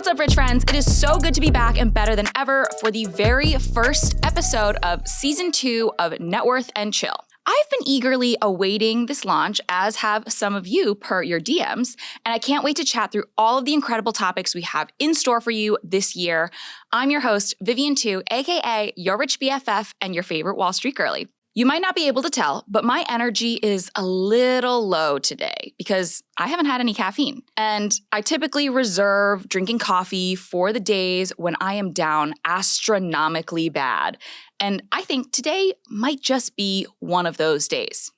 What's up, rich friends? It is so good to be back and better than ever for the very first episode of Season 2 of Networth and Chill. I've been eagerly awaiting this launch, as have some of you per your DMs, and I can't wait to chat through all of the incredible topics we have in store for you this year. I'm your host, Vivian Tu, aka your rich BFF and your favorite Wall Street girly. You might not be able to tell, but my energy is a little low today because I haven't had any caffeine. And I typically reserve drinking coffee for the days when I am down astronomically bad. And I think today might just be one of those days.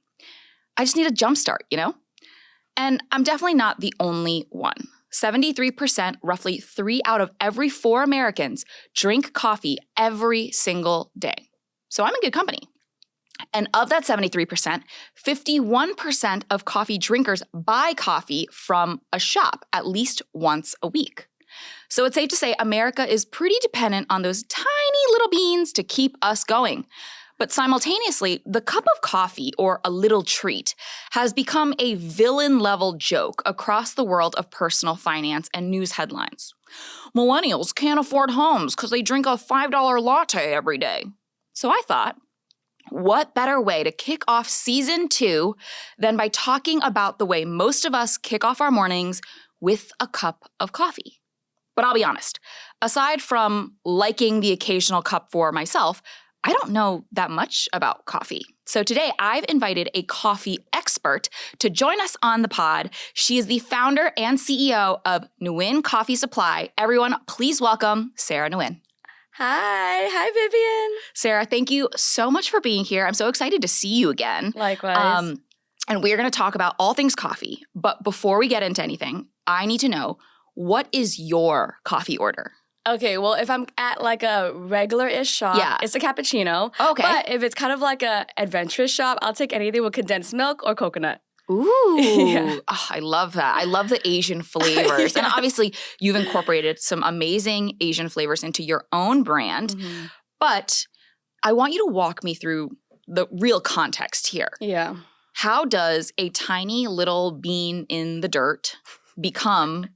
I just need a jump start, you know? And I'm definitely not the only one. 73%, roughly 3 out of every 4 Americans, drink coffee every single day. So I'm in good company. And of that 73%, 51% of coffee drinkers buy coffee from a shop at least once a week. So it's safe to say America is pretty dependent on those tiny little beans to keep us going. But simultaneously, the cup of coffee, or a little treat, has become a villain-level joke across the world of personal finance and news headlines. Millennials can't afford homes because they drink a $5 latte every day. So I thought, what better way to kick off Season 2 than by talking about the way most of us kick off our mornings with a cup of coffee? But I'll be honest, aside from liking the occasional cup for myself, I don't know that much about coffee. So today I've invited a coffee expert to join us on the pod. She is the founder and CEO of Nguyen Coffee Supply. Everyone, please welcome Sahra Nguyen. Hi Vivian. Sahra, thank you so much for being here. I'm so excited to see you again. Likewise. And we're going to talk about all things coffee. But before we get into anything, I need to know, what is your coffee order? Okay, well, if I'm at like a regular-ish shop, it's a cappuccino. Okay. But if it's kind of like a adventurous shop, I'll take anything with condensed milk or coconut. Ooh, Yeah. Oh, I love that. I love the Asian flavors. And obviously, you've incorporated some amazing Asian flavors into your own brand. Mm-hmm. But I want you to walk me through the real context here. Yeah. How does a tiny little bean in the dirt become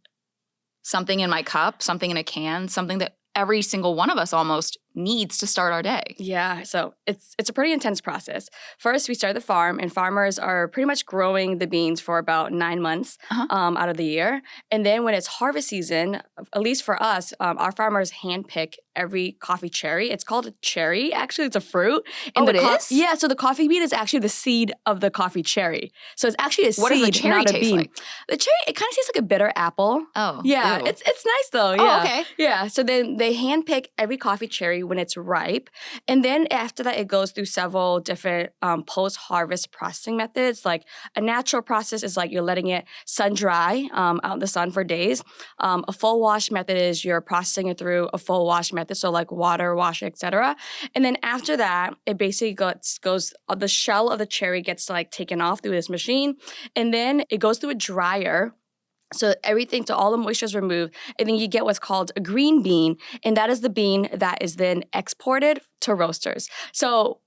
something in my cup, something in a can, something that every single one of us almost needs to start our day? Yeah, so it's a pretty intense process. First, we start the farm, and farmers are pretty much growing the beans for about 9 months out of the year. And then when it's harvest season, at least for us, our farmers handpick every coffee cherry. It's called a cherry. Actually, it's a fruit. And it is? Yeah, so the coffee bean is actually the seed of the coffee cherry. So it's actually a What seed, does the cherry not a taste bean. like? The cherry, it kind of tastes like a bitter apple. Oh, Yeah, ew. it's nice though. Yeah. Oh, okay. Yeah, so then they handpick every coffee cherry when it's ripe. And then after that, it goes through several different post-harvest processing methods. Like a natural process is like you're letting it sun dry out in the sun for days. A full wash method is you're processing it through a full wash method, so like water, wash, etc. And then after that, it basically goes the shell of the cherry gets like taken off through this machine. And then it goes through a dryer. So everything, so all the moisture is removed, and then you get what's called a green bean, and that is the bean that is then exported to roasters. So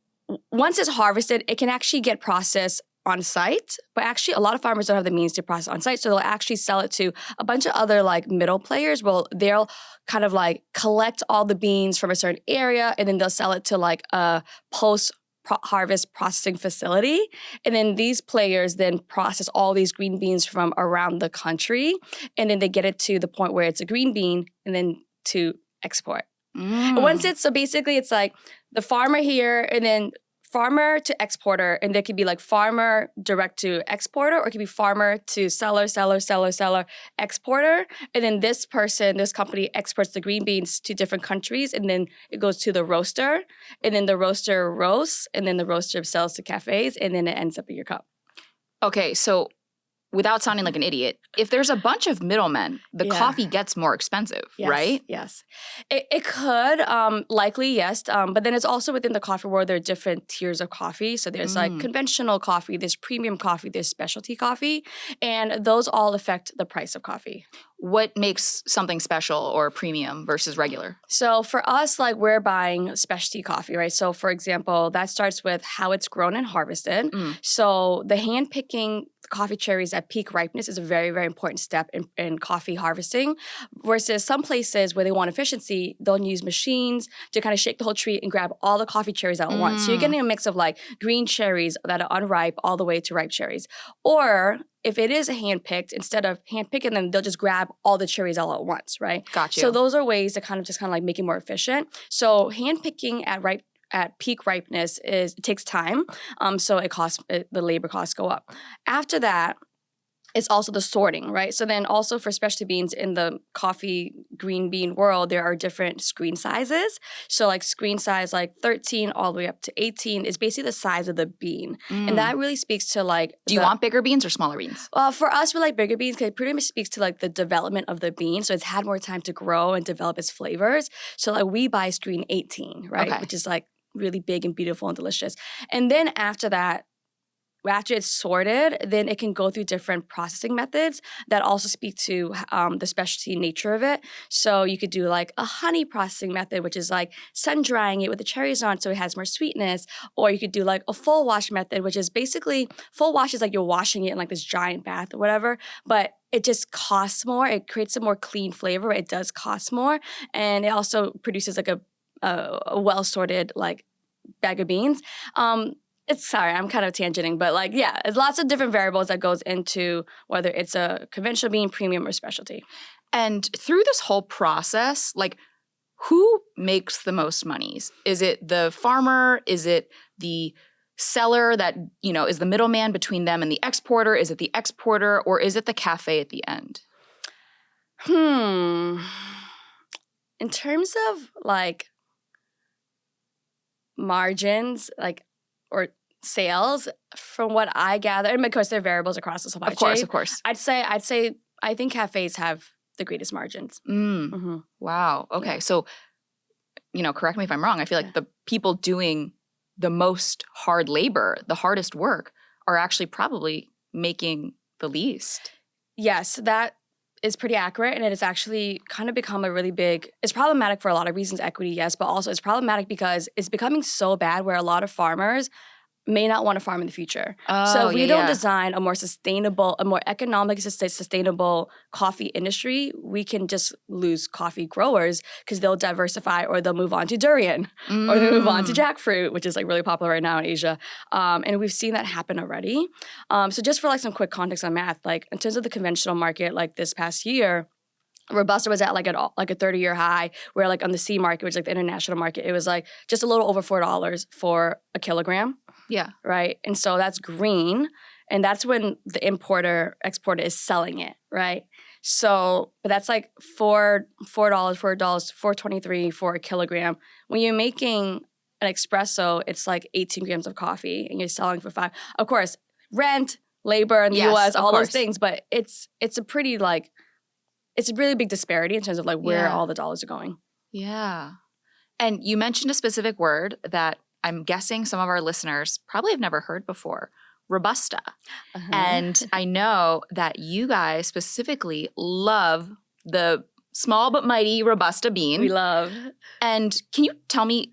once it's harvested, it can actually get processed on site, but actually a lot of farmers don't have the means to process on site, so they'll actually sell it to a bunch of other like middle players. Well, they'll kind of like collect all the beans from a certain area, and then they'll sell it to like a post-harvest processing facility. And then these players then process all these green beans from around the country, and then they get it to the point where it's a green bean and then to export. And once so basically it's like the farmer here and then farmer to exporter, and there could be like farmer direct to exporter, or it could be farmer to seller, exporter. And then this company exports the green beans to different countries, and then it goes to the roaster, and then the roaster roasts, and then the roaster sells to cafes, and then it ends up in your cup. Okay, so without sounding like an idiot, if there's a bunch of middlemen, the coffee gets more expensive, right? Yes. It could, likely, yes. But then it's also within the coffee world, there are different tiers of coffee. So there's like conventional coffee, there's premium coffee, there's specialty coffee. And those all affect the price of coffee. What makes something special or premium versus regular? So for us, like we're buying specialty coffee, right? So for example, that starts with how it's grown and harvested. So the hand picking coffee cherries at peak ripeness is a very, very important step in coffee harvesting. Versus some places where they want efficiency, they'll use machines to kind of shake the whole tree and grab all the coffee cherries at once. So you're getting a mix of like green cherries that are unripe all the way to ripe cherries. Or if it is handpicked, instead of handpicking them, they'll just grab all the cherries all at once, right? Got you. So those are ways to kind of like make it more efficient. So handpicking at peak ripeness it takes time. So the labor costs go up. After that, it's also the sorting, right? So then also for specialty beans in the coffee green bean world, there are different screen sizes. So like screen size like 13 all the way up to 18 is basically the size of the bean. And that really speaks to like— Do you want bigger beans or smaller beans? For us, we like bigger beans because it pretty much speaks to like the development of the bean. So it's had more time to grow and develop its flavors. So like we buy screen 18, right? Okay. Which is like really big and beautiful and delicious. And then after that, after it's sorted, then it can go through different processing methods that also speak to the specialty nature of it. So you could do like a honey processing method, which is like sun drying it with the cherries on so it has more sweetness. Or you could do like a full wash method, which is basically full wash is like you're washing it in like this giant bath or whatever, but it just costs more. It creates a more clean flavor. It does cost more. And it also produces like a well-sorted like bag of beans. Sorry, I'm kind of tangenting, but like, yeah, there's lots of different variables that goes into whether it's a conventional bean, premium, or specialty. And through this whole process, like, who makes the most monies? Is it the farmer? Is it the seller that, is the middleman between them and the exporter? Is it the exporter? Or is it the cafe at the end? In terms of like margins, like, or sales, from what I gather, and of course there are variables across the supply chain. Of course. I'd say I think cafes have the greatest margins. Mm-hmm. Wow. Okay. Yeah. So, correct me if I'm wrong. I feel like the people doing the most hard labor, the hardest work, are actually probably making the least. Yes, that is pretty accurate, and it has actually kind of become a really big— it's problematic for a lot of reasons, equity, yes, but also it's problematic because it's becoming so bad where a lot of farmers may not want to farm in the future. So if we don't design a more sustainable, a more economically sustainable coffee industry, we can just lose coffee growers because they'll diversify or they'll move on to durian or they'll move on to jackfruit, which is like really popular right now in Asia. And we've seen that happen already. So just for like some quick context on math, like in terms of the conventional market, like this past year, Robusta was at like a 30-year high, where like on the C market, which is like the international market, it was like just a little over $4 for a kilogram. Yeah. Right. And so that's green. And that's when the exporter is selling it. Right. So, but that's like $4.23 for a kilogram. When you're making an espresso, it's like 18 grams of coffee and you're selling for $5. Of course, rent, labor in the US, all those things. But it's a pretty like, it's a really big disparity in terms of like where all the dollars are going. Yeah. And you mentioned a specific word that I'm guessing some of our listeners probably have never heard before, Robusta. Uh-huh. And I know that you guys specifically love the small but mighty Robusta bean. We love. And can you tell me,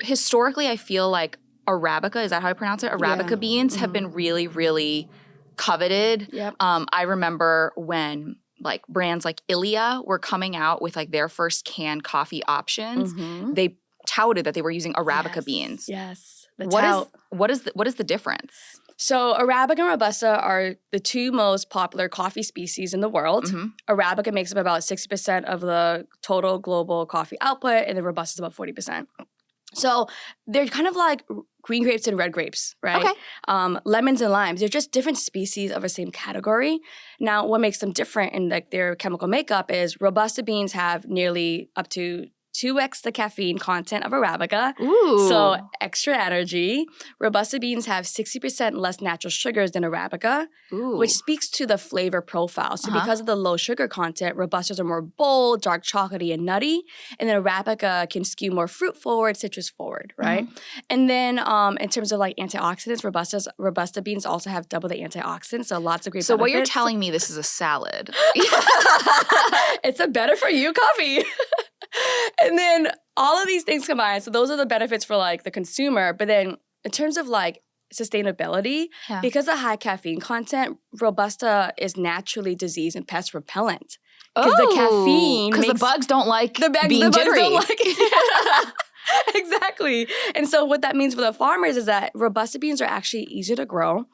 historically I feel like Arabica, is that how I pronounce it? Arabica beans have been really, really coveted. Yep. I remember when like brands like Ilia were coming out with like their first canned coffee options, they touted that they were using Arabica beans. Yes. What is the difference? So Arabica and Robusta are the two most popular coffee species in the world. Arabica makes up about 60% of the total global coffee output, and the Robusta is about 40%. So they're kind of like green grapes and red grapes, right? Okay. Lemons and limes. They're just different species of the same category. Now, what makes them different in like their chemical makeup is Robusta beans have nearly up to 2x the caffeine content of Arabica. Ooh. So extra energy. Robusta beans have 60% less natural sugars than Arabica, which speaks to the flavor profile. So because of the low sugar content, Robustas are more bold, dark chocolatey, and nutty. And then Arabica can skew more fruit forward, citrus forward, right? And then in terms of like antioxidants, Robusta beans also have double the antioxidants. So lots of great benefits. So what you're telling me, this is a salad. It's a better for you coffee. And then all of these things combined, so those are the benefits for like the consumer. But then in terms of like sustainability, because of high caffeine content, Robusta is naturally disease and pest repellent. Because the caffeine because the bugs don't like being jittery. Don't like Exactly. And so what that means for the farmers is that Robusta beans are actually easier to grow,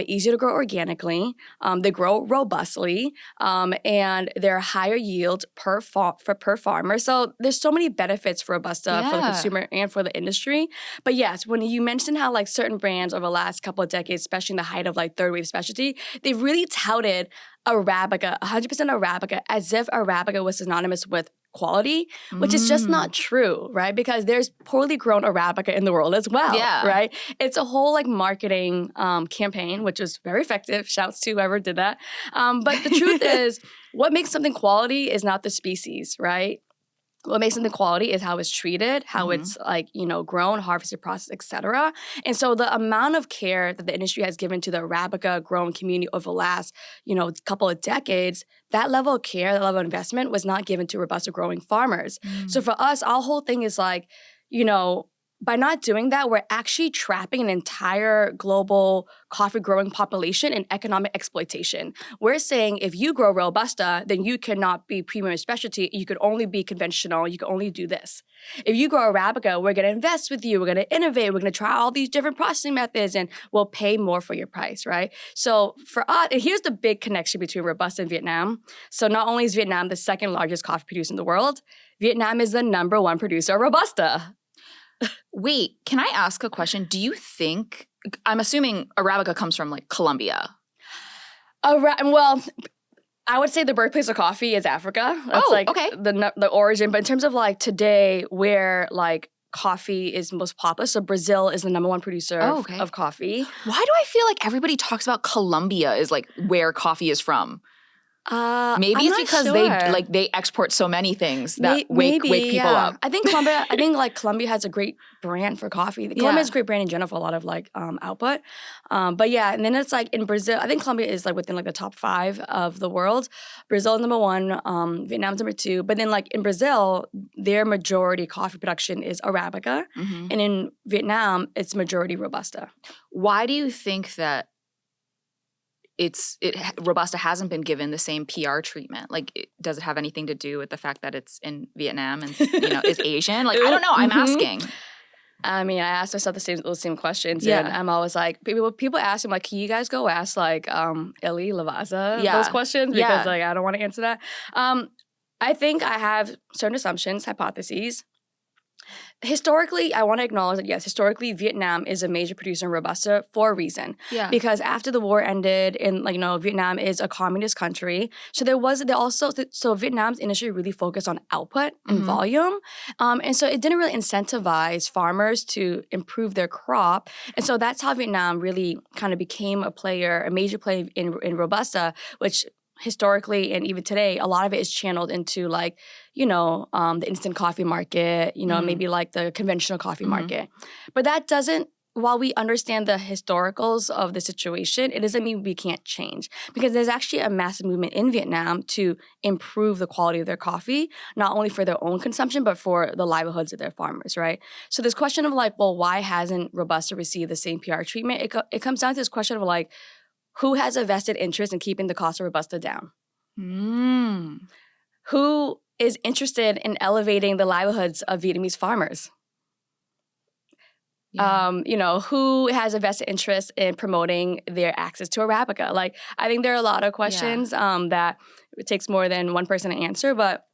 easier to grow organically. They grow robustly, and they're higher yield per farmer. So there's so many benefits for Robusta for the consumer and for the industry. But yes, when you mentioned how like certain brands over the last couple of decades, especially in the height of like third wave specialty, they really touted Arabica, 100% Arabica, as if Arabica was synonymous with quality, which is just not true, right? Because there's poorly grown Arabica in the world as well, right? It's a whole like marketing campaign, which was very effective. Shouts to whoever did that. But the truth is, what makes something quality is not the species, right? What makes something quality is how it's treated, how it's like, grown, harvested, processed, etc. And so the amount of care that the industry has given to the Arabica growing community over the last, couple of decades, that level of care, that level of investment was not given to Robusta growing farmers. So for us, our whole thing is like, by not doing that, we're actually trapping an entire global coffee growing population in economic exploitation. We're saying if you grow Robusta, then you cannot be premium specialty. You could only be conventional. You can only do this. If you grow Arabica, we're going to invest with you. We're going to innovate. We're going to try all these different processing methods, and we'll pay more for your price, right? So for us, and here's the big connection between Robusta and Vietnam. So not only is Vietnam the second largest coffee producer in the world, Vietnam is the number one producer of Robusta. Wait, can I ask a question? Do you think, I'm assuming Arabica comes from like Colombia. Well, I would say the birthplace of coffee is Africa. That's okay. The origin. But in terms of like today, where like coffee is most popular, so Brazil is the number one producer of coffee. Why do I feel like everybody talks about Colombia is like where coffee is from? Maybe it's because they export so many things that wake people up. I think Colombia has a great brand for coffee. Colombia has a great brand in general for a lot of like output. But yeah, and then it's like in Brazil, I think Colombia is like within like the top 5 of the world. Brazil is number 1, Vietnam's number 2. But then like in Brazil, their majority coffee production is Arabica, and in Vietnam, it's majority Robusta. Why do you think that Robusta hasn't been given the same PR treatment? Like, does it have anything to do with the fact that it's in Vietnam and is Asian? Like, I don't know. I'm asking. I mean, I asked myself those same questions, and I'm always like, people ask him like, can you guys go ask like Illy Lavazza those questions, because like I don't want to answer that. I think I have certain assumptions, hypotheses. Historically, I want to acknowledge that, yes, historically, Vietnam is a major producer in Robusta for a reason. Yeah. Because after the war ended, and Vietnam is a communist country, so so Vietnam's industry really focused on output and volume, and so it didn't really incentivize farmers to improve their crop, and so that's how Vietnam really kind of became a major player in Robusta, which historically and even today, a lot of it is channeled into like, the instant coffee market, maybe like the conventional coffee market. But that doesn't, while we understand the historicals of the situation, it doesn't mean we can't change, because there's actually a massive movement in Vietnam to improve the quality of their coffee, not only for their own consumption, but for the livelihoods of their farmers, right? So this question of like, well, why hasn't Robusta received the same PR treatment? It comes down to this question of like, who has a vested interest in keeping the cost of Robusta down? Who is interested in elevating the livelihoods of Vietnamese farmers? Yeah. Who has a vested interest in promoting their access to Arabica? Like, I think there are a lot of questions that it takes more than one person to answer. But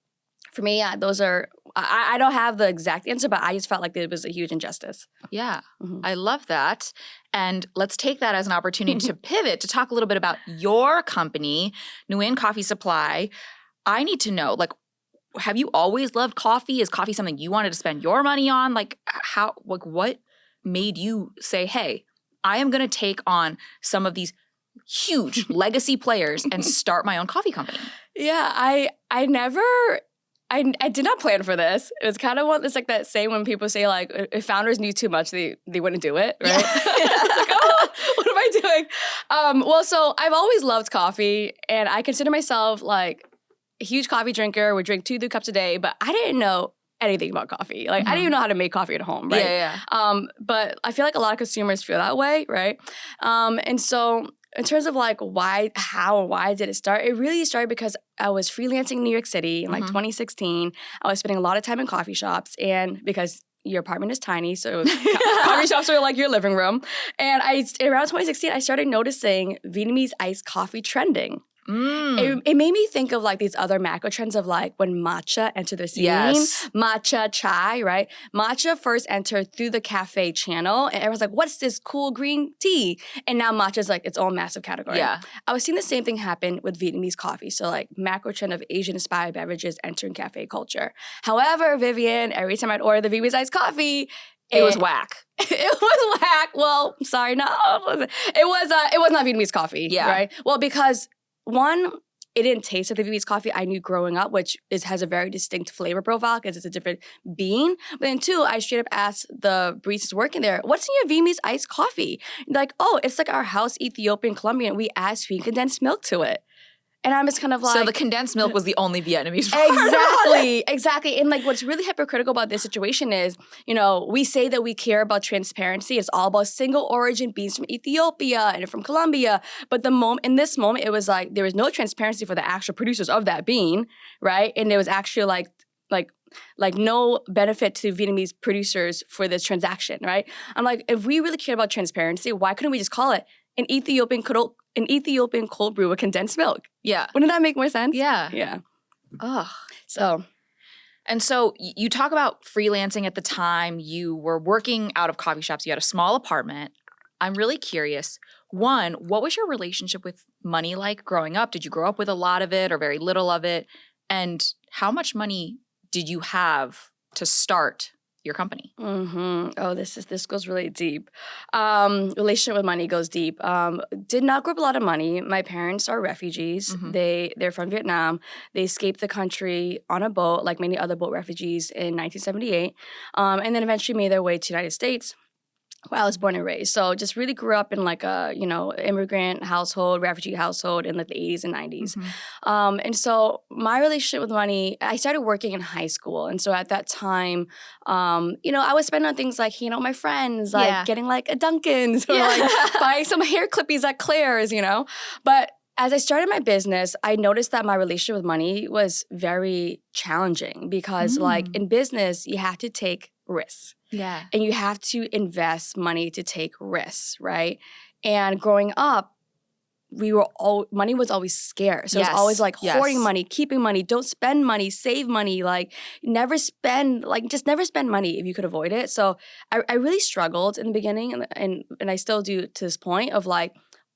for me, those are, I don't have the exact answer, but I just felt like it was a huge injustice. Yeah, I love that. And let's take that as an opportunity to pivot, to talk a little bit about your company, Nguyen Coffee Supply. I need to know, like, have you always loved coffee? Is coffee something you wanted to spend your money on? Like, what made you say, hey, I am going to take on some of these huge legacy players and start my own coffee company? Yeah, I did not plan for this. It was kind of it's like that saying when people say like, if founders knew too much, they wouldn't do it, right? It's like, oh, what am I doing? Well, so I've always loved coffee, and I consider myself like a huge coffee drinker. Would drink 2 cups a day, but I didn't know anything about coffee. Like, I didn't even know how to make coffee at home, right? Yeah. But I feel like a lot of consumers feel that way, right? And so in terms of like why did it start? It really started because I was freelancing in New York City in like 2016. I was spending a lot of time in coffee shops, and because your apartment is tiny, so coffee shops are like your living room. And around 2016, I started noticing Vietnamese iced coffee trending. It made me think of like these other macro trends of like when matcha entered the scene. Yes. Matcha chai, right? Matcha first entered through the cafe channel, and everyone's like, what's this cool green tea? And now matcha's like its own massive category. Yeah. I was seeing the same thing happen with Vietnamese coffee. So like macro trend of Asian-inspired beverages entering cafe culture. However, Vivian, every time I'd order the Vietnamese iced coffee, it was whack. It was whack. Well, sorry, no, it wasn't. It was not Vietnamese coffee, right? Well, because one, it didn't taste like the Vietnamese coffee I knew growing up, which has a very distinct flavor profile because it's a different bean. But then two, I straight up asked the baristas working there, what's in your Vietnamese iced coffee? And they're like, oh, it's like our house Ethiopian Colombian. We add sweet condensed milk to it. And I'm just kind of like... So the condensed milk was the only Vietnamese part. Exactly. And like what's really hypocritical about this situation is, you know, we say that we care about transparency. It's all about single origin beans from Ethiopia and from Colombia. But in this moment, it was like there was no transparency for the actual producers of that bean, right? And there was actually like no benefit to Vietnamese producers for this transaction, right? I'm like, if we really care about transparency, why couldn't we just call it an Ethiopian cold brew with condensed milk? Yeah. Wouldn't that make more sense? Yeah. Yeah. Ugh. So you talk about freelancing at the time. You were working out of coffee shops. You had a small apartment. I'm really curious. One, what was your relationship with money like growing up? Did you grow up with a lot of it or very little of it? And how much money did you have to start your company? Oh, this goes really deep. Relationship with money goes deep. Did not grow up with a lot of money. My parents are refugees. They're from Vietnam. They escaped the country on a boat, like many other boat refugees, in 1978, and then eventually made their way to the United States, where I was born and raised. So just really grew up in like a, immigrant household, refugee household in like the 80s and 90s. And so my relationship with money, I started working in high school. And so at that time, I would spend on things like hanging out with my friends, like getting like a Dunkin's or like buying some hair clippies at Claire's, But as I started my business, I noticed that my relationship with money was very challenging because like in business, you have to take risks. Yeah. And you have to invest money to take risks, right? And growing up, money was always scarce. So it was always like hoarding money, keeping money, don't spend money, save money, like just never spend money if you could avoid it. So I really struggled in the beginning and I still do to this point of like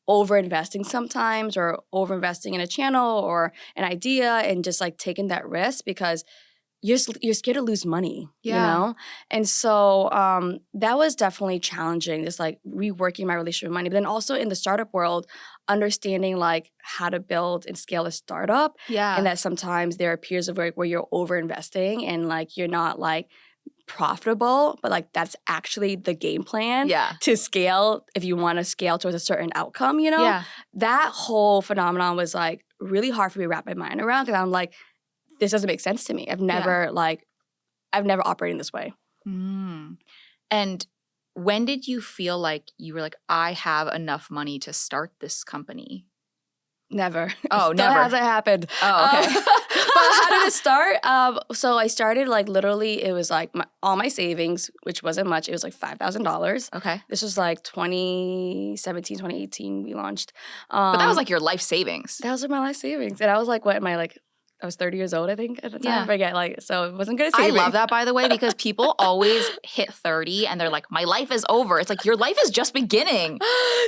over-investing sometimes or over-investing in a channel or an idea and just like taking that risk because you're scared to lose money, And so that was definitely challenging, just like reworking my relationship with money. But then also in the startup world, understanding like how to build and scale a startup. Yeah. And that sometimes there are periods of work where you're over-investing and like you're not like profitable, but like that's actually the game plan to scale if you want to scale towards a certain outcome, That whole phenomenon was like really hard for me to wrap my mind around because I'm like, this doesn't make sense to me. I've never operated this way. And when did you feel like you were like, I have enough money to start this company? Never. Oh, Still never. hasn't happened. Oh, okay. But how did it start? So I started like literally, it was like all my savings, which wasn't much. It was like $5,000. Okay. This was like 2017, 2018 we launched. But that was like your life savings. That was like my life savings. And I was like, I was 30 years old, I think, at the time. Yeah. I forget, so it wasn't good at saving. I love that, by the way, because people always hit 30 and they're like, my life is over. It's like, your life is just beginning.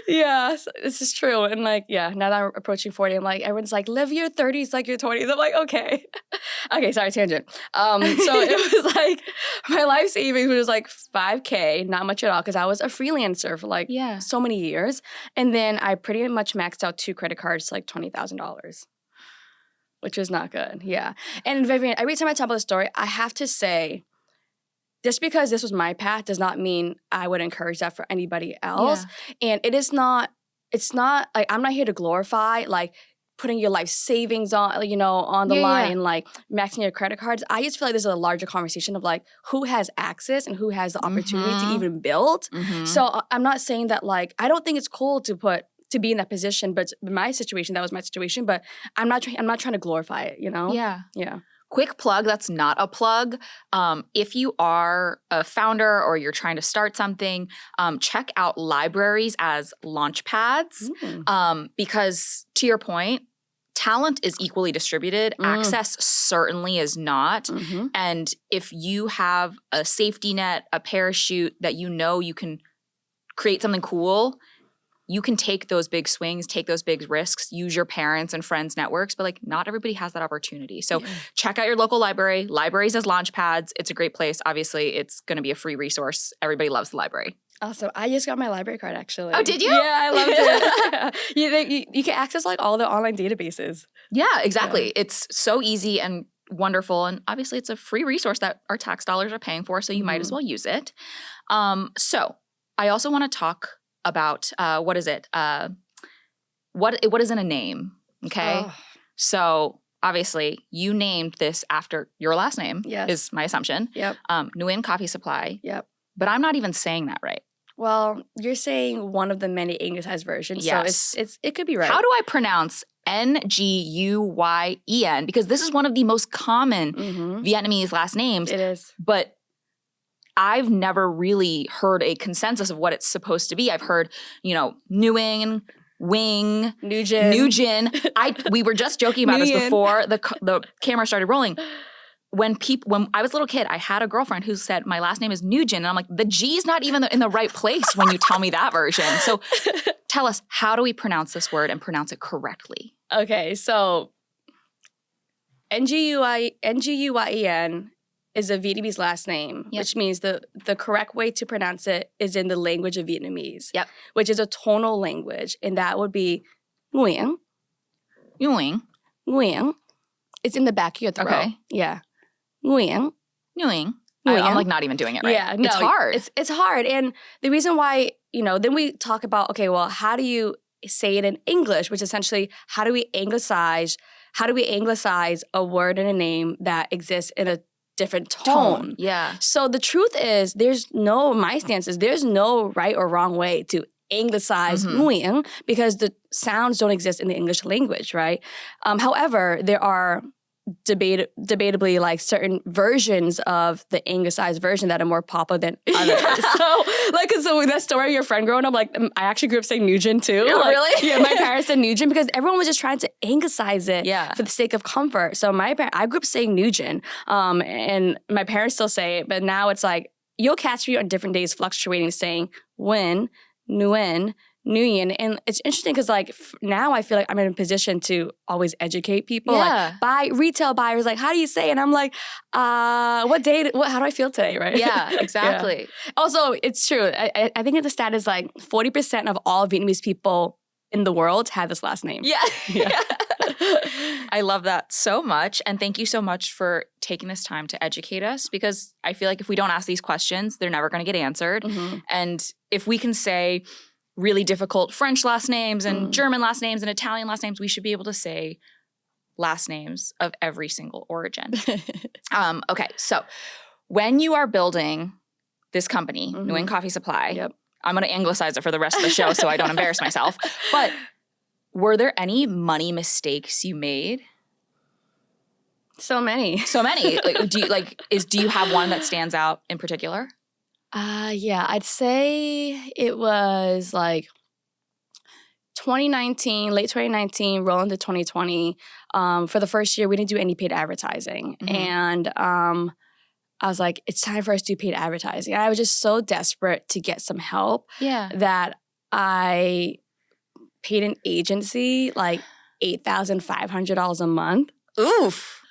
Yeah, this is true. And now that I'm approaching 40, I'm like, everyone's like, live your 30s like your 20s. I'm like, okay. Okay, sorry, tangent. So it was like, my life savings was like $5K, not much at all, because I was a freelancer for so many years. And then I pretty much maxed out 2 credit cards to like $20,000. Which was not good, yeah. And Vivian, every time I tell about the story, I have to say, just because this was my path does not mean I would encourage that for anybody else. Yeah. And it's not like, I'm not here to glorify, like, putting your life savings on, on the line and like maxing your credit cards. I just feel like there's a larger conversation of like who has access and who has the opportunity to even build. So I'm not saying that like, I don't think it's cool to be in that position, but in my situation, that was my situation, but I'm not trying to glorify it, Yeah. Yeah. Quick plug, that's not a plug. If you are a founder or you're trying to start something, check out libraries as Launchpads because to your point, talent is equally distributed. Access certainly is not. And if you have a safety net, a parachute that you can create something cool, you can take those big swings, take those big risks, use your parents' and friends' networks, but like not everybody has that opportunity. So check out your local library. Libraries as Launchpads. It's a great place. Obviously, it's going to be a free resource. Everybody loves the library. Awesome. I just got my library card actually. Oh, did you? Yeah, I loved it. You can access like all the online databases. Yeah, exactly. Yeah. It's so easy and wonderful. And obviously, it's a free resource that our tax dollars are paying for, so you might as well use it. So I also want to talk about what is it? What is in a name? Okay, so obviously you named this after your last name. Yes, is my assumption. Yep. Nguyen Coffee Supply. Yep. But I'm not even saying that right. Well, you're saying one of the many Anglicized versions. Yes. So it could be right. How do I pronounce Nguyen? Because this is one of the most common Vietnamese last names. It is. But I've never really heard a consensus of what it's supposed to be. I've heard, Nguyen, Wing, Nguyen. We were just joking about this before the camera started rolling. When I was a little kid, I had a girlfriend who said my last name is Nguyen, and I'm like, the G's not even in the right place when you tell me that version. So tell us, how do we pronounce this word and pronounce it correctly? Okay, so Nguyen is a Vietnamese last name, which means the correct way to pronounce it is in the language of Vietnamese, which is a tonal language, and that would be Nguyen. Nguyen. Nguyen. It's in the back of your throat. Okay. Yeah. Nguyen. Nguyen. I'm like not even doing it right. Yeah, no, it's hard. It's hard, and the reason why, then we talk about, okay, well, how do you say it in English, which essentially, how do we anglicize a word and a name that exists in a different tone. Yeah. So the truth is, my stance is there's no right or wrong way to anglicize Nguyen because the sounds don't exist in the English language, right? However, there are debatably like certain versions of the anglicized version that are more popular than others. So that story of your friend growing up, like I actually grew up saying Nugent too. Oh, really? Yeah, my parents said Nugent because everyone was just trying to anglicize it for the sake of comfort. So I grew up saying Nugent, and my parents still say it, but now it's like you'll catch me on different days fluctuating saying Nguyen, Nguyen. And it's interesting because like now I feel like I'm in a position to always educate people. Yeah. Like retail buyers, like, how do you say it? And I'm like, how do I feel today, right? Yeah, exactly. Yeah. Also, it's true. I think the stat is like 40% of all Vietnamese people in the world have this last name. Yeah. I love that so much. And thank you so much for taking this time to educate us because I feel like if we don't ask these questions, they're never going to get answered. And if we can say really difficult French last names and German last names and Italian last names, we should be able to say last names of every single origin. Okay, so when you are building this company, Nguyen Coffee Supply, I'm going to anglicize it for the rest of the show so I don't embarrass myself, but were there any money mistakes you made? So many. Do you have one that stands out in particular? Yeah, I'd say it was like 2019, late 2019, rolling to 2020. For the first year, we didn't do any paid advertising. And I was like, it's time for us to do paid advertising. And I was just so desperate to get some help that I paid an agency like $8,500 a month. Oof.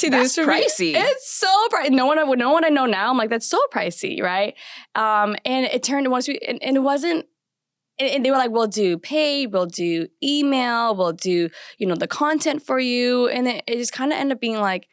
That's pricey. It's so pricey. No one I know now, I'm like, that's so pricey, right? And it turned once we, and it wasn't, and they were like, we'll do paid, we'll do email, we'll do, the content for you. And it just kind of ended up being like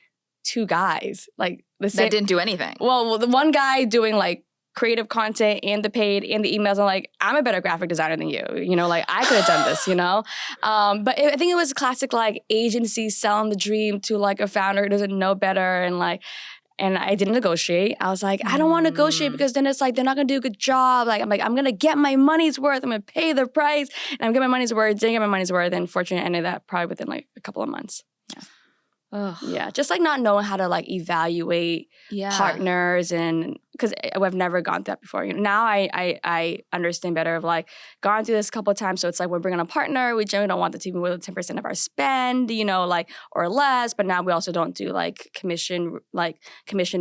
two guys, like the same. That didn't do anything. Well, the one guy doing like creative content and the paid and the emails. I'm like, I'm a better graphic designer than you. You know, like I could have done this, you know? I think it was a classic like agency selling the dream to like a founder who doesn't know better and I didn't negotiate. I was like, I don't want to negotiate because then it's like they're not gonna do a good job. Like I'm gonna get my money's worth. I'm gonna pay the price, and I'm getting my money's worth. Didn't get my money's worth, and fortunately, I ended that probably within like a couple of months. Yeah. Ugh. Yeah, just like not knowing how to like evaluate partners, and because I've never gone through that before. You know, now I understand better of like gone through this a couple of times. So it's like we're bringing on a partner, we generally don't want the team with 10% of our spend, you know, like or less. But now we also don't do like commission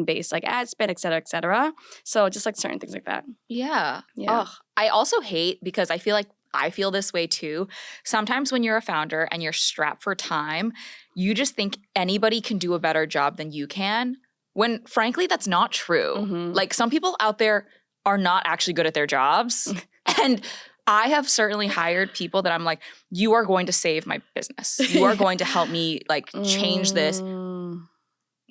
based like ad spend, et cetera, et cetera. So just like certain things like that. Yeah. Yeah. Ugh. I also hate because I feel like I feel this way too. Sometimes when you're a founder and you're strapped for time, you just think anybody can do a better job than you can, when frankly, that's not true. Mm-hmm. Like some people out there are not actually good at their jobs. And I have certainly hired people that I'm like, you are going to save my business. You are going to help me like change this.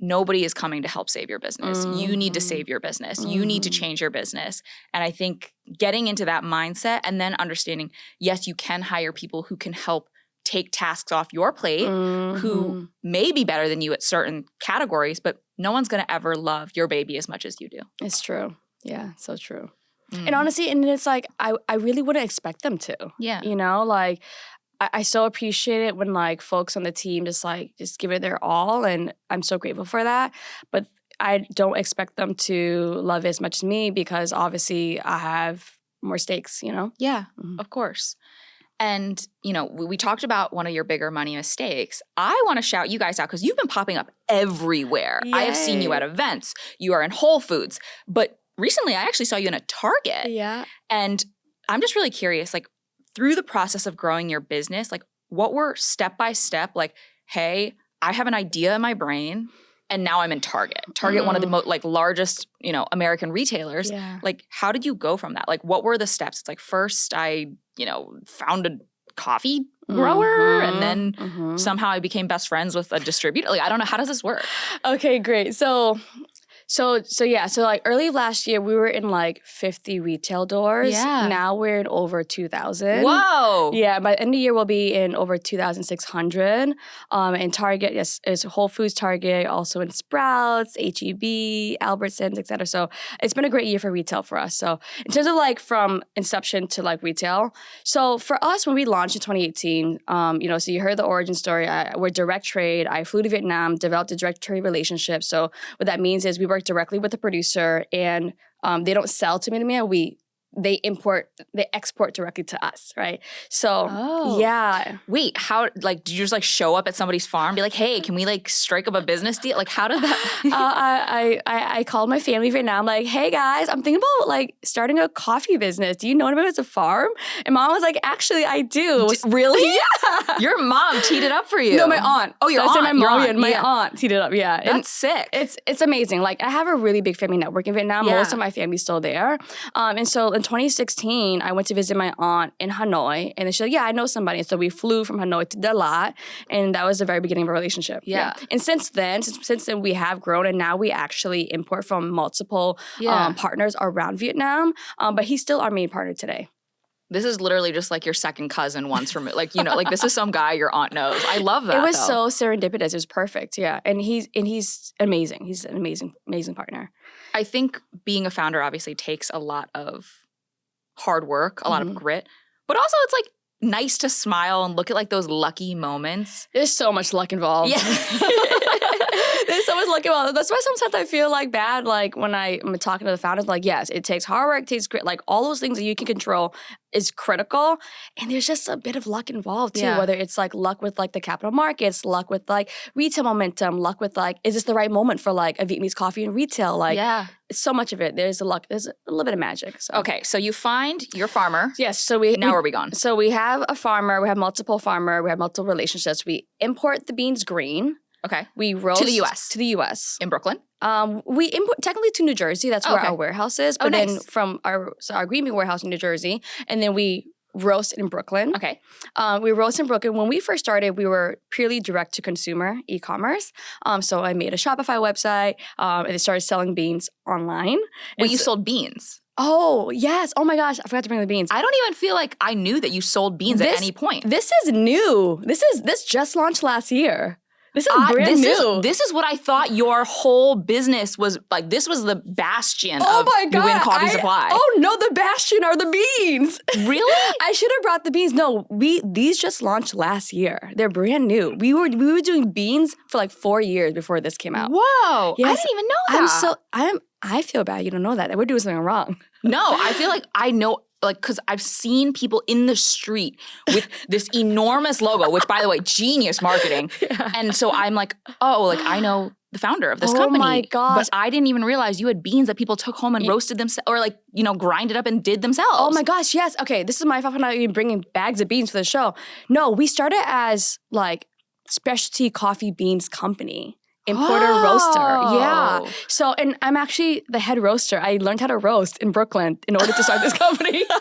Nobody is coming to help save your business. You need to save your business. You need to change your business. And I think getting into that mindset and then understanding, yes, you can hire people who can help take tasks off your plate, who may be better than you at certain categories, but no one's going to ever love your baby as much as you do. It's true. Yeah, so true. And honestly, and it's like, I really wouldn't expect them to. Yeah. You know, like, I so appreciate it when like folks on the team just give it their all, and I'm so grateful for that. But I don't expect them to love it as much as me because obviously I have more stakes, you know? Yeah, of course. And, you know, we talked about one of your bigger money mistakes. I want to shout you guys out because you've been popping up everywhere. Yay. I have seen you at events. You are in Whole Foods. But recently I actually saw you in a Target. Yeah. And I'm just really curious, like, through the process of growing your business, like what were step-by-step, like, hey, I have an idea in my brain and now I'm in Target. Target, one of the largest, you know, American retailers. Yeah. Like, how did you go from that? Like, what were the steps? It's like, first I, you know, found a coffee grower and then somehow I became best friends with a distributor. Like, I don't know. How does this work? Okay, great. So like early last year, we were in like 50 retail doors. Yeah. Now we're in over 2,000. Whoa. Yeah, by the end of the year, we'll be in over 2,600. And Target, yes, is Whole Foods, Target, also in Sprouts, H-E-B, Albertsons, et cetera. So it's been a great year for retail for us. So in terms of like from inception to like retail. So for us, when we launched in 2018, you know, so you heard the origin story. We're direct trade. I flew to Vietnam, developed a direct trade relationship. So what that means is we work directly with the producer, and they don't sell to middleman. They export directly to us, right? So, yeah. Wait, how, like, did you just, like, show up at somebody's farm and be like, hey, can we, like, strike up a business deal? Like, how did that? I called my family right now. I'm like, hey, guys, I'm thinking about, like, starting a coffee business. Do you know anybody who has a farm? And mom was like, actually, I do. Really? Yeah. Your mom teed it up for you. No, my aunt. Oh, your aunt. I said my mom and my aunt teed it up, yeah. That's sick. It's amazing. Like, I have a really big family network in Vietnam. Yeah. Most of my family's still there. And so in 2016, I went to visit my aunt in Hanoi, and then she's like, yeah, I know somebody. And so we flew from Hanoi to Dalat, and that was the very beginning of our relationship. Yeah. And since then we have grown, and now we actually import from multiple partners around Vietnam. But he's still our main partner today. This is literally just like your second cousin once removed. Like, you know, like this is some guy your aunt knows. I love that. It was so serendipitous. It was perfect. Yeah. And he's amazing. He's an amazing partner. I think being a founder obviously takes a lot of hard work, a lot of grit, but also it's like nice to smile and look at like those lucky moments. There's so much luck involved. Yeah. There's so much luck involved. That's why sometimes I feel like bad, like when I'm talking to the founders, like, yes, it takes hard work, it takes grit, like all those things that you can control is critical. And there's just a bit of luck involved too, whether it's like luck with like the capital markets, luck with like retail momentum, luck with like, is this the right moment for like a Vietnamese coffee in retail? Like, so much of it. There's a luck. There's a little bit of magic. So. Okay, so you find your farmer. Yes. So where are we going? So we have a farmer. We have multiple farmer. We have multiple relationships. We import the beans green. Okay. We roast to the U.S. To the U.S. In Brooklyn. We import technically to New Jersey. That's where our warehouse is. But then nice. from our green bean warehouse in New Jersey, and then we roast in Brooklyn. Okay. We roast in Brooklyn. When we first started, we were purely direct to consumer e-commerce. So I made a Shopify website and they started selling beans online. Wait, you sold beans? Oh, yes. Oh my gosh. I forgot to bring the beans. I don't even feel like I knew that you sold beans at any point. This is new. This just launched last year. This is brand new. This is what I thought your whole business was like. This was the bastion of Nguyen Coffee Supply. Oh no, the bastion are the beans. Really? I should have brought the beans. No, these just launched last year. They're brand new. We were doing beans for like 4 years before this came out. Whoa. Yes. I didn't even know that. I feel bad you don't know that we're doing something wrong. No, I feel like I know. Like, because I've seen people in the street with this enormous logo, which, by the way, genius marketing. Yeah. And so I'm like, oh, like I know the founder of this company. Oh my gosh. But I didn't even realize you had beans that people took home and roasted themselves or like, grinded up and did themselves. Oh my gosh, yes. Okay, this is my fault for not even bringing bags of beans for the show. No, we started as like specialty coffee beans company. Importer roaster. Yeah. So, and I'm actually the head roaster. I learned how to roast in Brooklyn in order to start this company. You do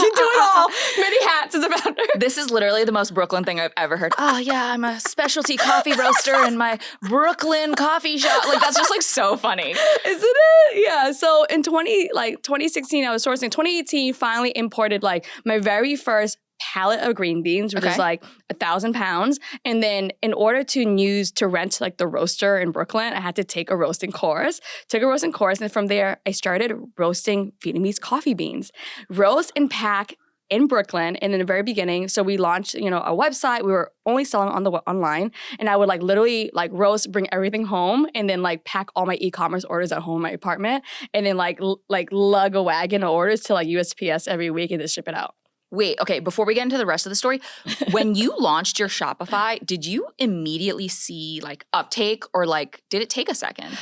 it all. Many hats as a founder. This is literally the most Brooklyn thing I've ever heard. Oh yeah, I'm a specialty coffee roaster in my Brooklyn coffee shop. Like that's just like so funny. Isn't it? Yeah. So in 2016, I was sourcing. 2018, finally imported like my very first pallet of green beans, which is like 1,000 pounds. And then in order to rent like the roaster in Brooklyn, I had to take a roasting course. And from there, I started roasting Vietnamese coffee beans. Roast and pack in Brooklyn and in the very beginning. So we launched, a website. We were only selling online. And I would like literally like roast, bring everything home, and then like pack all my e-commerce orders at home in my apartment. And then like lug a wagon of orders to like USPS every week and just ship it out. Wait, okay, before we get into the rest of the story, when you launched your Shopify, did you immediately see like uptake or like did it take a second?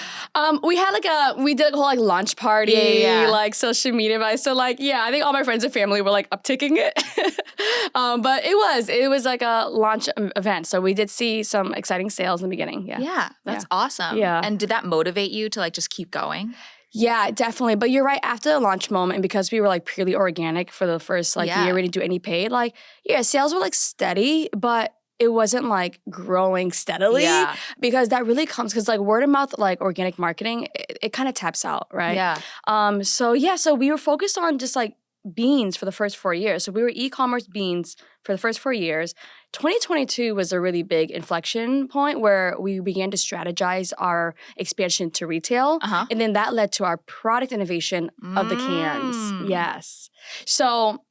We did a whole like launch party, like social media advice. So like, yeah, I think all my friends and family were like upticking it. But it was like a launch event. So we did see some exciting sales in the beginning. Yeah. Yeah, that's awesome. Yeah. And did that motivate you to like just keep going? Yeah, definitely. But you're right. After the launch moment, and because we were like purely organic for the first year, we didn't do any paid. Like, sales were like steady, but it wasn't like growing steadily. Yeah. Because that really comes because like word of mouth, like organic marketing, it kind of taps out, right? Yeah. So we were focused on just like beans for the first 4 years. So we were e-commerce beans for the first 4 years. 2022 was a really big inflection point where we began to strategize our expansion to retail. And then that led to our product innovation of the cans. Yes. So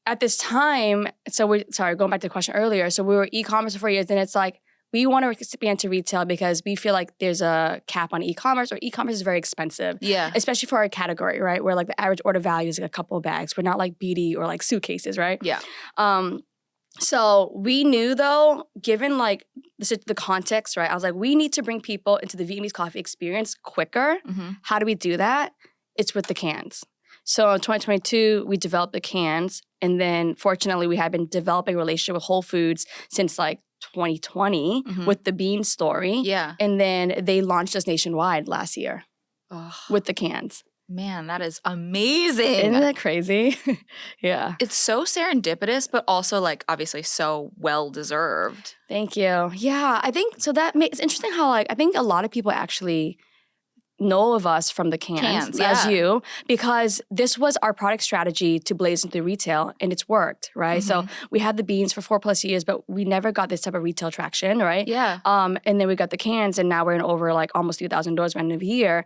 at this time, going back to the question earlier. So we were e-commerce for 4 years, and it's like, we want to expand to retail because we feel like there's a cap on e-commerce, or e-commerce is very expensive. Yeah. Especially for our category, right? Where like the average order value is like a couple of bags. We're not like BD or like suitcases, right? Yeah. So we knew though, given like the context, right? I was like, we need to bring people into the Vietnamese coffee experience quicker. How do we do that? It's with the cans. So in 2022, we developed the cans. And then fortunately, we had been developing a relationship with Whole Foods since like 2020 with the bean story. Yeah. And then they launched us nationwide last year with the cans. Man, that is amazing. Isn't that crazy? Yeah. It's so serendipitous, but also like obviously so well-deserved. Thank you. Yeah, I think so it's interesting how like I think a lot of people actually know of us from the cans as you, because this was our product strategy to blaze into retail, and it's worked, right? So we had the beans for 4+ years, but we never got this type of retail traction, right? Yeah. And then we got the cans, and now we're in over like almost 2,000 doors by the end of the year.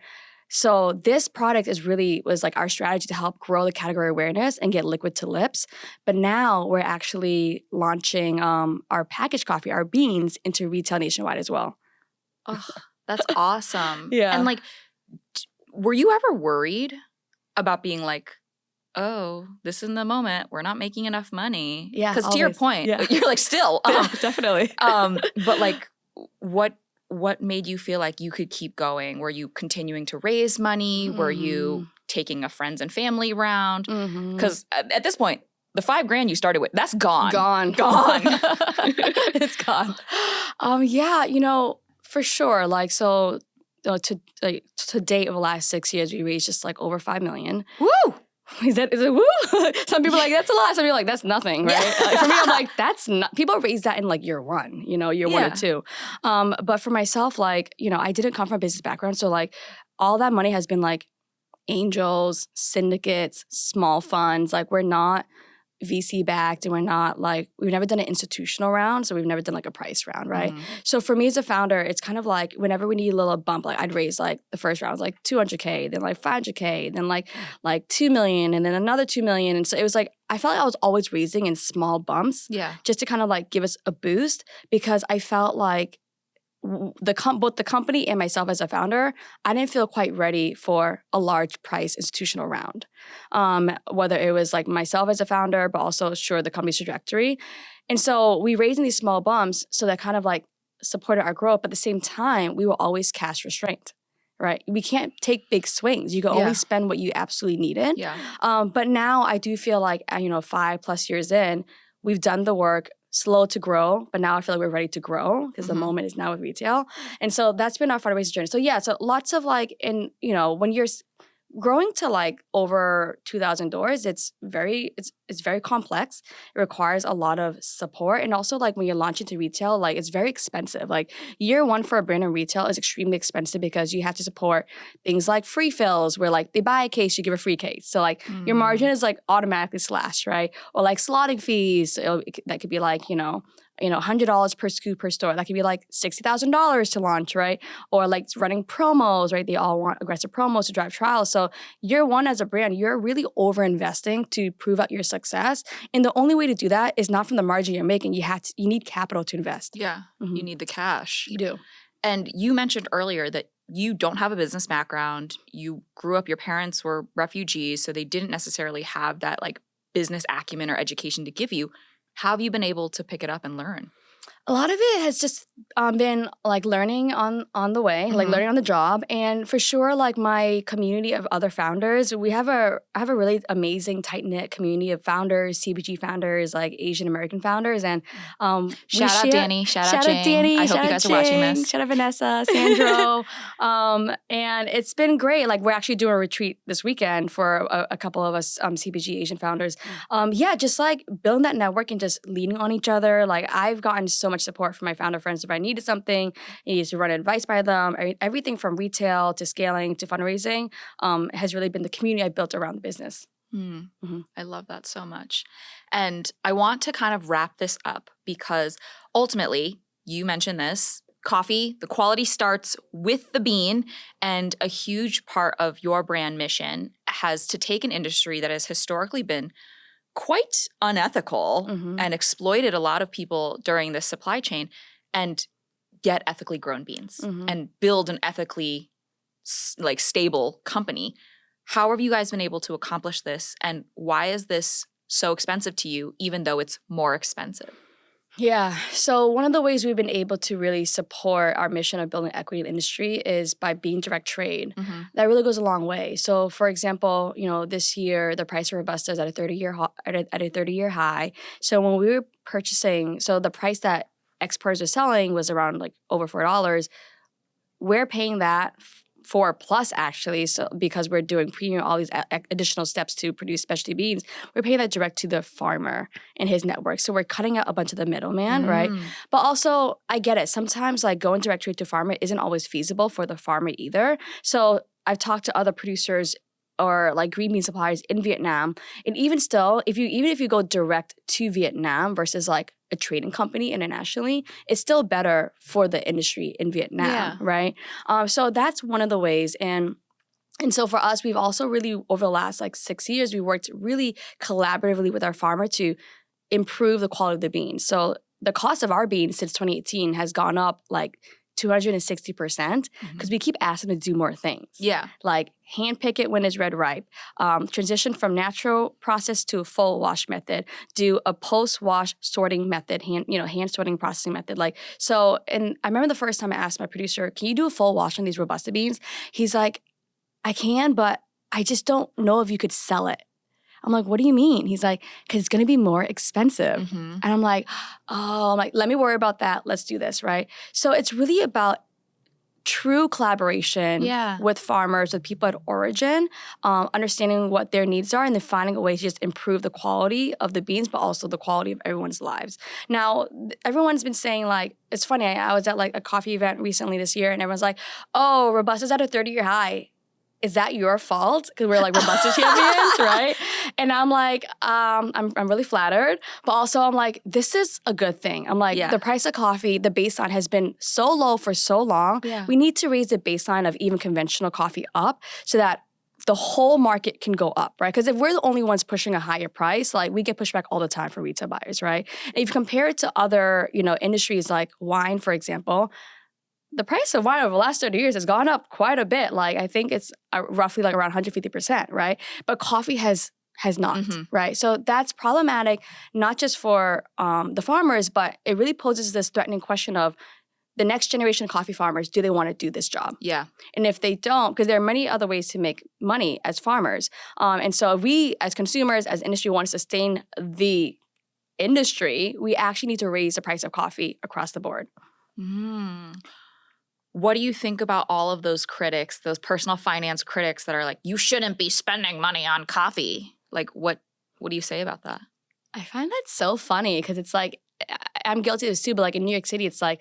So this product was like our strategy to help grow the category awareness and get liquid to lips. But now we're actually launching our packaged coffee, our beans, into retail nationwide as well. Oh, that's awesome. Yeah. And like, were you ever worried about being like, oh, this isn't the moment, we're not making enough money? Yeah. Because to your point, you're like still. Definitely. But like, what made you feel like you could keep going? Were you continuing to raise money? Were you taking a friends and family round? Because at this point, the $5,000 you started with, that's gone. Gone. It's gone. Yeah, for sure. Like, so to date over the last 6 years, we raised just like over $5 million. Woo! Is it woo? Some people are like, that's a lot. Some people are like, that's nothing, right? Yeah. Like, for me, I'm like, that's not, people raise that in like year one, year 1 or 2. But for myself, like, I didn't come from a business background. So like all that money has been like angels, syndicates, small funds. Like we're not VC backed and we're not like, we've never done an institutional round. So we've never done like a price round, right? Mhm. So for me as a founder, it's kind of like whenever we need a little bump, like I'd raise like the first round was like 200K, then like 500K, then like 2 million and then another 2 million. And so it was like, I felt like I was always raising in small bumps just to kind of like give us a boost because I felt like both the company and myself as a founder, I didn't feel quite ready for a large price institutional round. Whether it was like myself as a founder, but also sure the company's trajectory. And so we raised in these small bumps so that kind of like supported our growth. But at the same time, we were always cash restrained, right? We can't take big swings. You can only spend what you absolutely needed. But now I do feel like, 5+ years in, we've done the work, slow to grow, but now I feel like we're ready to grow because the moment is now with retail. And so that's been our fundraising journey. So yeah, so lots of like when you're growing to like over 2,000 doors, it's very complex. It requires a lot of support. And also like when you're launching to retail, like it's very expensive. Like year one for a brand in retail is extremely expensive because you have to support things like free fills where like they buy a case, you give a free case. So like your margin is like automatically slashed, right? Or like slotting fees, that could be like, $100 per SKU per store. That could be like $60,000 to launch, right? Or like running promos, right? They all want aggressive promos to drive trials. So year one as a brand, you're really over investing to prove out your success. And the only way to do that is not from the margin you're making. You need capital to invest. Yeah, you need the cash. You do. And you mentioned earlier that you don't have a business background. You grew up, your parents were refugees, so they didn't necessarily have that like business acumen or education to give you. How have you been able to pick it up and learn? A lot of it has just been like learning on the way, like learning on the job, and for sure, like my community of other founders. I have a really amazing tight knit community of founders, CPG founders, like Asian American founders, and shout out Danny, shout out Danny. I hope you guys are watching this. Shout out Vanessa, Sandro, and it's been great. Like we're actually doing a retreat this weekend for a couple of us CPG Asian founders. Just like building that network and just leaning on each other. Like I've gotten so much support from my founder friends. If I needed something, I needed to run advice by them. Everything from retail to scaling to fundraising has really been the community I built around the business. I love that so much. And I want to kind of wrap this up because ultimately, you mentioned this, coffee, the quality starts with the bean, and a huge part of your brand mission has to take an industry that has historically been quite unethical and exploited a lot of people during this supply chain and get ethically grown beans and build an ethically like stable company. How have you guys been able to accomplish this, and why is this so expensive to you even though it's more expensive? Yeah. So one of the ways we've been able to really support our mission of building equity in the industry is by being direct trade. That really goes a long way. So for example, this year the price of Robusta is at a 30-year high. So when we were purchasing, so the price that exporters are selling was around like over $4. We're paying that $4+ actually, so because we're doing premium, all these additional steps to produce specialty beans, we're paying that direct to the farmer and his network. So we're cutting out a bunch of the middleman, right? But also, I get it. Sometimes like going direct trade to farmer isn't always feasible for the farmer either. So I've talked to other producers or like green bean suppliers in Vietnam, and even still, if you go direct to Vietnam versus like a trading company internationally, it's still better for the industry in Vietnam, right? So that's one of the ways. And so for us, we've also really, over the last like 6 years, we worked really collaboratively with our farmer to improve the quality of the beans. So the cost of our beans since 2018 has gone up like 260% because we keep asking them to do more things. Yeah. Like hand pick it when it's red ripe, transition from natural process to a full wash method, do a post-wash sorting method, hand sorting processing method. Like, so, and I remember the first time I asked my producer, can you do a full wash on these Robusta beans? He's like, I can, but I just don't know if you could sell it. I'm like, what do you mean? He's like, because it's going to be more expensive. And I'm like, let me worry about that. Let's do this, right? So it's really about true collaboration with farmers, with people at origin, understanding what their needs are, and then finding a way to just improve the quality of the beans, but also the quality of everyone's lives. Now, everyone's been saying, like, it's funny, I was at like a coffee event recently this year, and everyone's like, oh, Robusta's at a 30-year high. Is that your fault? Because we're like Robusta champions, right? And I'm like, I'm really flattered. But also I'm like, this is a good thing. I'm like, the price of coffee, the baseline has been so low for so long. Yeah. We need to raise the baseline of even conventional coffee up so that the whole market can go up, right? Because if we're the only ones pushing a higher price, like we get pushback all the time from retail buyers, right? And if you compare it to other, industries like wine, for example, the price of wine over the last 30 years has gone up quite a bit. Like I think it's roughly like around 150%, right? But coffee has not, right? So that's problematic, not just for the farmers, but it really poses this threatening question of the next generation of coffee farmers, do they want to do this job? Yeah. And if they don't, because there are many other ways to make money as farmers. And so if we as consumers, as industry want to sustain the industry, we actually need to raise the price of coffee across the board. What do you think about all of those critics, those personal finance critics that are like, you shouldn't be spending money on coffee? Like, what do you say about that? I find that so funny because it's like, I'm guilty of this too, but like in New York City, it's like,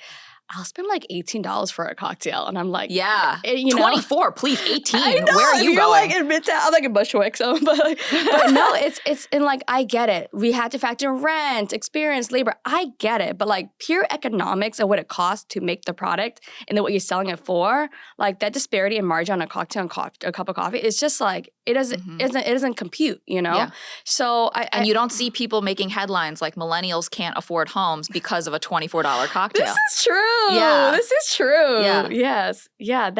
I'll spend like $18 for a cocktail. And I'm like, 24, please, 18. I know, where are you going? Like in Midtown, I'm like in Bushwick. So, but no, it's and like, I get it. We had to factor in rent, experience, labor. I get it. But like pure economics of what it costs to make the product and then what you're selling it for, like that disparity in margin on a cocktail and a cup of coffee, it's just like, it doesn't compute, Yeah. So and you don't see people making headlines like millennials can't afford homes because of a $24 cocktail. This is true. Yeah. This is true. Yeah. Yes. Yeah.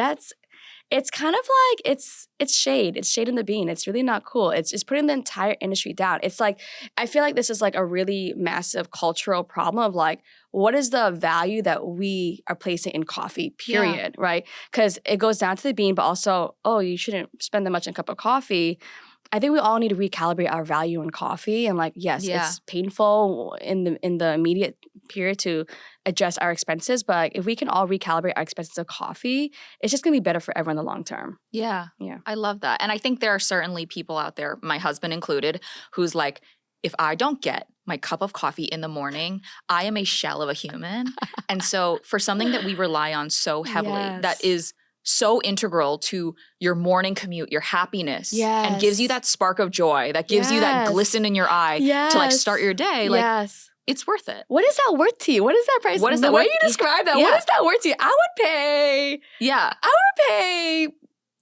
It's kind of like, it's shade. It's shade in the bean. It's really not cool. It's putting the entire industry down. It's like, I feel like this is like a really massive cultural problem of like, what is the value that we are placing in coffee, period, right? Because it goes down to the bean, but also, you shouldn't spend that much on a cup of coffee. I think we all need to recalibrate our value in coffee. And like, yes, it's painful in the immediate period to adjust our expenses. But like, if we can all recalibrate our expenses of coffee, it's just going to be better for everyone in the long term. Yeah. I love that. And I think there are certainly people out there, my husband included, who's like, if I don't get my cup of coffee in the morning, I am a shell of a human. And so for something that we rely on so heavily, that is so integral to your morning commute, your happiness, and gives you that spark of joy, that gives you that glisten in your eye to like start your day. Like, it's worth it. What is that worth to you? What is that price? What is that? The way you describe that, what is that worth to you? I would pay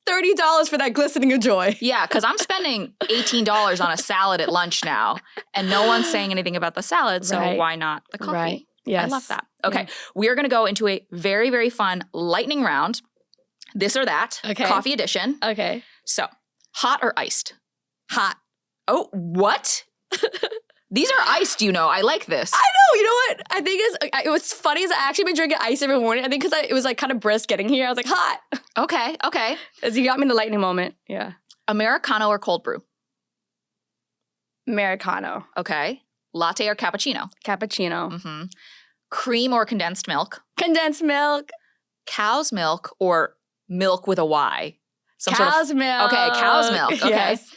$30 for that glistening of joy. Yeah, because I'm spending $18 on a salad at lunch now, and no one's saying anything about the salad, so why not the coffee? Right. Yes. I love that. Okay, we are going to go into a very, very fun lightning round. This or that. Okay. Coffee edition. Okay. So, hot or iced? Hot. Oh, what? These are iced, I like this. I know. You know what? I think it was funny is I actually been drinking ice every morning. I think because it was like kind of brisk getting here. I was like, hot. Okay. As you got me in the lightning moment. Yeah. Americano or cold brew? Americano. Okay. Latte or cappuccino? Cappuccino. Cream or condensed milk? Condensed milk. Cow's milk or milk with a Y? Cow's milk. Okay, cow's milk. Okay. Yes.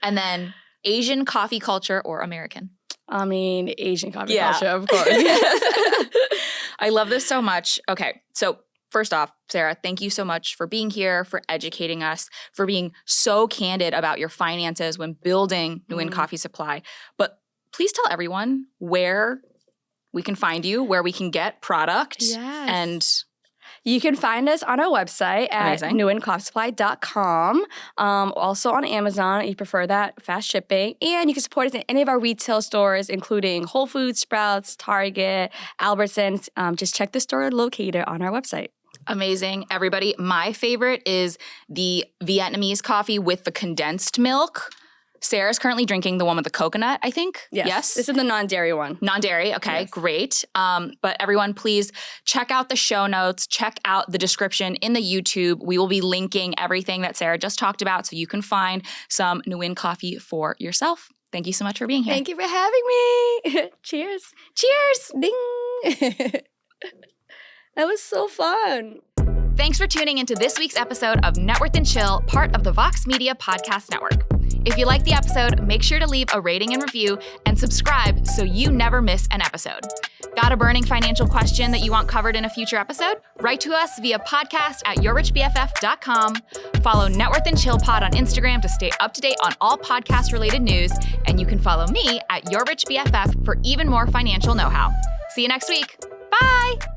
And then Asian coffee culture or American? I mean, Asian coffee culture, of course. Yes. I love this so much. Okay, so first off, Sahra, thank you so much for being here, for educating us, for being so candid about your finances when building Nguyen Coffee Supply. But please tell everyone where we can find you, where we can get product. Yes. And you can find us on our website at nguyencoffeesupply.com. Also on Amazon, if you prefer that, fast shipping. And you can support us in any of our retail stores, including Whole Foods, Sprouts, Target, Albertsons. Just check the store locator on our website. Amazing. Everybody, my favorite is the Vietnamese coffee with the condensed milk. Sarah's currently drinking the one with the coconut, I think. Yes. This is the non-dairy one. Non-dairy. Okay, great. But everyone, please check out the show notes. Check out the description in the YouTube. We will be linking everything that Sahra just talked about so you can find some Nguyen coffee for yourself. Thank you so much for being here. Thank you for having me. Cheers. Cheers. Ding. That was so fun. Thanks for tuning into this week's episode of Networth and Chill, part of the Vox Media Podcast Network. If you liked the episode, make sure to leave a rating and review and subscribe so you never miss an episode. Got a burning financial question that you want covered in a future episode? Write to us via podcast@yourrichbff.com. Follow Networth and Chill Pod on Instagram to stay up to date on all podcast-related news. And you can follow me at yourrichbff for even more financial know-how. See you next week. Bye!